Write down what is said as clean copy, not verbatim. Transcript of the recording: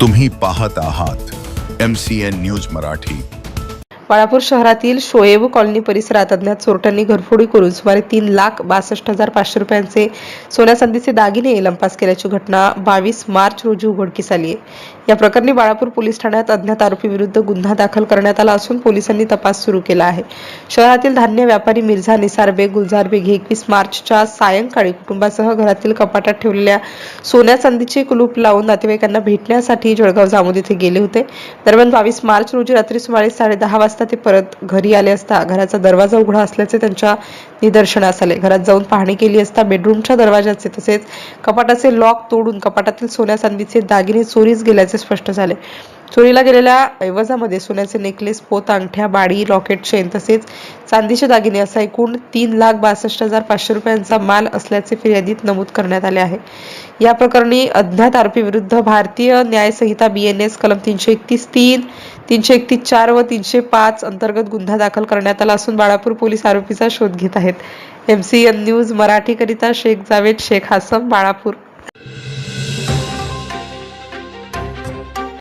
तुम्ही पाहत आहात MCN न्यूज मराठी। बाळापूर शहरातील शोएब कॉलनी परिसरात अज्ञात चोरट्यांनी घरफोडी करून सुमारे 3,62,500 रुपयांचे सोन्या चांदीचे दागिने लंपास केल्याची घटना 22 मार्च रोजी उघडकीस आली आहे। या प्रकरणी बाळापूर पोलीस ठाण्यात अज्ञात आरोपी विरुद्ध गुन्हा दाखल करण्यात आला असून पोलिसांनी तपास सुरू केला आहे। शहरातील धान्य व्यापारी मिर्झा निसार बेग गुलजार बेग 21 मार्चच्या सायंकाळी कुटुंबासह घरातील कपाटात ठेवलेल्या सोन्या चांदीचे कुलूप लावून नातेवाईकांना भेटण्यासाठी जळगाव जामोद येथे गेले होते। दरम्यान 22 मार्च रोजी रात्री सुमारे 10:30 वाजता ते परत घरी आले असता घराचा दरवाजा उघडा असल्याचे त्यांच्या निदर्शनास आले। घरात जाऊन पाहणी केली असता बेडरूमच्या दरवाजाचे तसेच कपाटाचे लॉक तोडून कपाटातील सोन्या चांदीचे दागिने चोरीस गेल्याचे स्पष्ट झाले। चोरीला गेलेल्या ऐवजामध्ये सोन्याचे नेकलेस, पोत, अंगठ्या, बाडी, लॉकेट, चेन तसेच चांदीचे दागिने असा एकूण 3,62,500 रुपयांचा माल असल्याचे फिर्यादीत नमूद करण्यात आले आहे। या प्रकरणी अज्ञात आरोपी विरुद्ध भारतीय न्याय संहिता BNS कलम 331(3), 331(4) व 305 अंतर्गत गुन्हा दाखल करण्यात आला असून बाळापूर पोलीस आरोपीचा शोध घेत आहेत। MCN न्यूज मराठी करिता शेख जावेद शेख हासम, बाळापूर।